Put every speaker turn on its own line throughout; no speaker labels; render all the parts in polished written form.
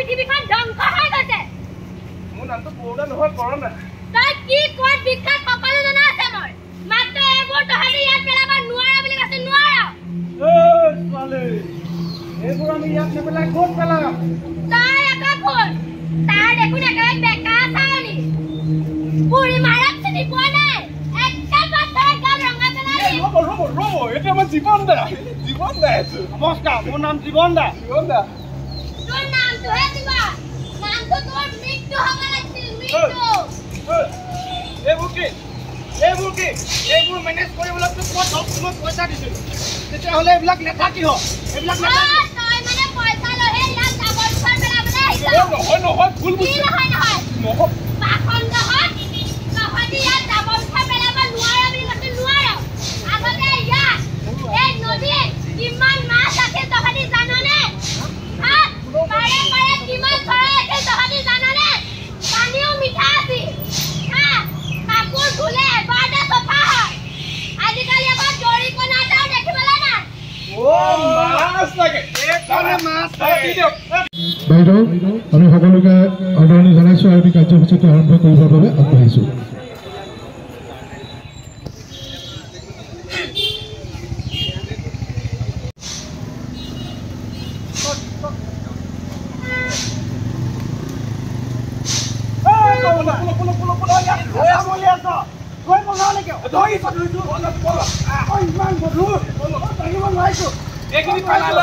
পৃথিৱীখন ধ্বংস হৈ গৈছে।
মোৰ নামটো কৰোণা নহয় কৰোণা।
তই কি ক'ত বিখ্যাত সকলো জনা আছে মই। মাত্ৰ এইবোৰ তহঁতি ইয়াত পেলাব নোৱাৰা বুলি কৈছে নোৱাৰা।
ছোৱালী এইবোৰ আমি ইয়াত নেপেলাই ক'ত পেলাম?
তই আকৌ কোন? তাৰ দেখোন একেবাৰে বেকা চাউনি। বুঢ়ী মাৰাক চিনি পোৱা নাই। একেবাৰে তই গাল ৰঙা পেলালি।
ৰ'ব এইটো আমাৰ জীৱন দা। জীৱন দা নমস্কাৰ মোৰ নাম জীৱন দা। জীৱন দা
তোৰ নামটোহে দিবা। নামটো তোৰ মৃত্যু হ'ব লাগিছিল মৃত্যু।
এইবোৰ মেনেজ কৰিবলৈ তোমাক পইচা দিছিলো তেতিয়াহ'লে এইবিলাক লেখা কি হয়? এইবিলাক
তই মানে পইচা লৈহে ইয়াত জাবৰ জোথৰ পেলাবলৈ আহিছ।
নহয় ভুল
কি নহয় পাখণ্ড হয়। তহঁতি ইয়াত জাবৰ জোথৰ পেলাব নোৱাৰা বুলি কৈছে নোৱাৰা। আগতে ইয়াত এই নদীত কিমান মাছ আছিল তহঁতি জাননে? পাৰে পাৰে কিমান চৰাই আছিল তহঁতি জাননে? পানীও মিঠা আছিল। কাপোৰ ধুলে এবাৰতে চফা হয়। আজিকালি আকৌ দৰিকণা এটাও দেখিবলৈ নাই।
বাইদেউ আমি সকলোকে আদৰণি জনাইছোঁ আৰু এই কাৰ্যসূচীটো আৰম্ভ কৰিবৰ বাবে আগবাঢ়িছোঁ।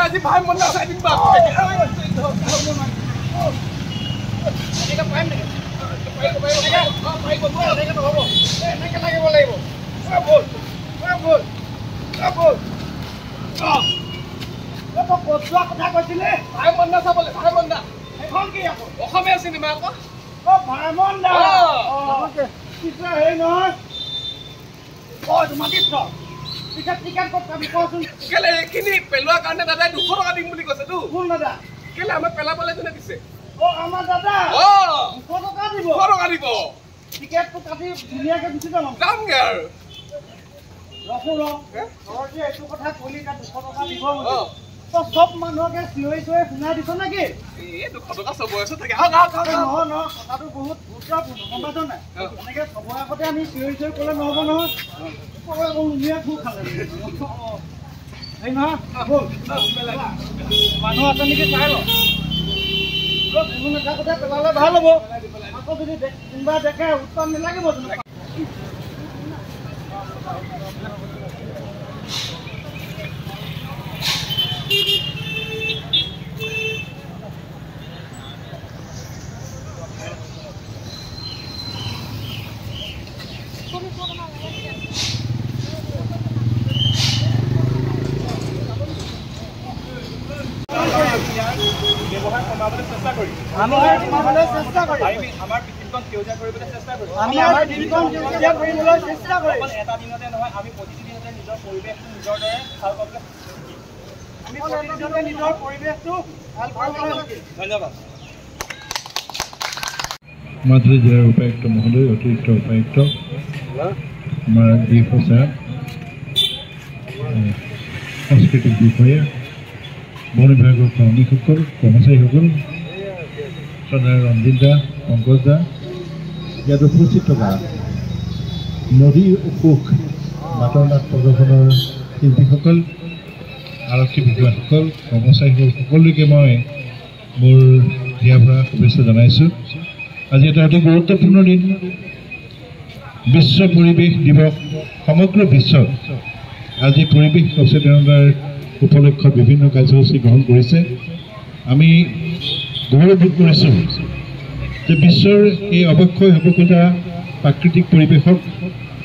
আজি ভাই মন চাই দিম কথা কৈছিলে ভাই মন্দা চাবলৈ। ভাই মন্দা সেইখন কি আকৌ অসমীয়া চিনেমা আকৌ ভাই মন্দা হেৰি নহয় মাতিছ টিকেট ক'ত পাবি কচোন। কেলে এইখিনি পেলোৱাৰ কাৰণে দাদাই 200 টকা দিম বুলি কৈছে। কোন দাদা? কেলে আমাক পেলাবলৈ কোনে দিছে? আমাৰ দাদা 200 টকা দিব। 200 টকা দিব। টিকেটটো কাটি ধুনীয়াকৈ গুচি যামগে আৰু ৰখো এইটো কথা কলি তাত 200 টকা দিব তই চব মানুহকে চিঞৰি শুনাই দিছ নেকি? 200 টকা চব বয়সত থাকে। কথাটো বহুত গুৰুত্বপূৰ্ণ গম পাইছ নাই? এনেকে চবৰ আগতে আমি চিঞৰি ক'লে নহ'ব নহয়। মানুহ আছে নেকি চাই ল। কোনো নাথাকোতে পেলালে ভাল হ'ব। আকৌ যদি কোনোবা দেখে উৎপাদ নালাগিব। ব্যৱহাৰ কমাবলৈ চেষ্টা কৰিম। আমাৰ পৃথিৱীখন সেউজীয়া কৰিবলৈ চেষ্টা কৰিম। এটা দিনতে নহয় আমি প্ৰতিদিনতে নিজৰ পৰিৱেশটো নিজৰ দৰে ভাল কৰিবলৈ নিজৰ পৰিৱেশটো ভাল কৰিবলৈ। ধন্যবাদ।
মাজুলী জিলাৰ উপায়ুক্ত মহোদয়, অতিৰিক্ত উপায়ুক্ত, আমাৰ ডিএফঅ ছাৰ, সাংস্কৃতিক বিষয়া, বন বিভাগৰ কৰ্মীসকল, কৰ্মচাৰীসকল, শ্ৰদ্ধাৰ ৰঞ্জিত দা, পংকজ দা, ইয়াত উপস্থিত থকা নদীৰ অসুখ নাটৰ নাট প্ৰদৰ্শনৰ শিল্পীসকল, আৰক্ষী বিষয়াসকল, কৰ্মচাৰীসকল সকলোকে মই মোৰ হিয়া ভৰা শুভেচ্ছা জনাইছোঁ। আজি এটা অতি গুৰুত্বপূৰ্ণ দিন, বিশ্ব পৰিৱেশ দিৱস। সমগ্ৰ বিশ্বত আজি পৰিৱেশ সচেতনতাৰ উপলক্ষত বিভিন্ন কাৰ্যসূচী গ্ৰহণ কৰিছে। আমি গৌৰৱবোধ কৰিছোঁ যে বিশ্বৰ এই অৱক্ষয় হ'ব খোজা প্ৰাকৃতিক পৰিৱেশক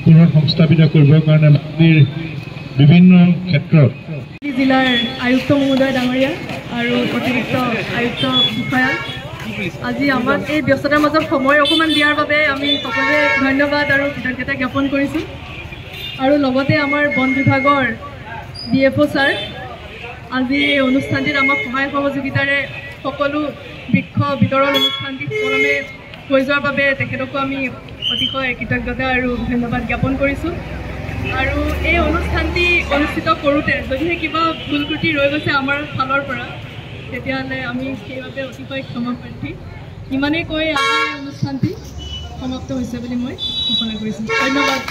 পুনৰ সংস্থাপিত কৰিবৰ কাৰণে মাজুলীৰ বিভিন্ন ক্ষেত্ৰত
জিলাৰ আয়ুক্ত মহোদয় ডাঙৰীয়া আৰু অতিৰিক্ত আয়ুক্ত বিষয়া আজি আমাক এই ব্যস্ততাৰ মাজত সময় অকণমান দিয়াৰ বাবে আমি সকলোৱে ধন্যবাদ আৰু কৃতজ্ঞতা জ্ঞাপন কৰিছোঁ। আৰু লগতে আমাৰ বন বিভাগৰ ডিএফঅ ছাৰ আজি এই অনুষ্ঠানটিত আমাক সহায় সহযোগিতাৰে সকলো বৃক্ষ বিতৰণ অনুষ্ঠানটি সুকলমে হৈ যোৱাৰ বাবে তেখেতকো আমি অতিশয় কৃতজ্ঞতা আৰু ধন্যবাদ জ্ঞাপন কৰিছোঁ। আৰু এই অনুষ্ঠানটি অনুষ্ঠিত কৰোঁতে যদিহে কিবা ভুল ত্ৰুটি ৰৈ গৈছে আমাৰ ফালৰ পৰা, তেতিয়াহ'লে আমি সেইবাবে অতিকৈ ক্ষমাপ্ৰাৰ্থী। ইমানেই কৈ আজিৰ অনুষ্ঠানটি সমাপ্ত হৈছে বুলি মই ঘোষণা কৰিছোঁ। ধন্যবাদ।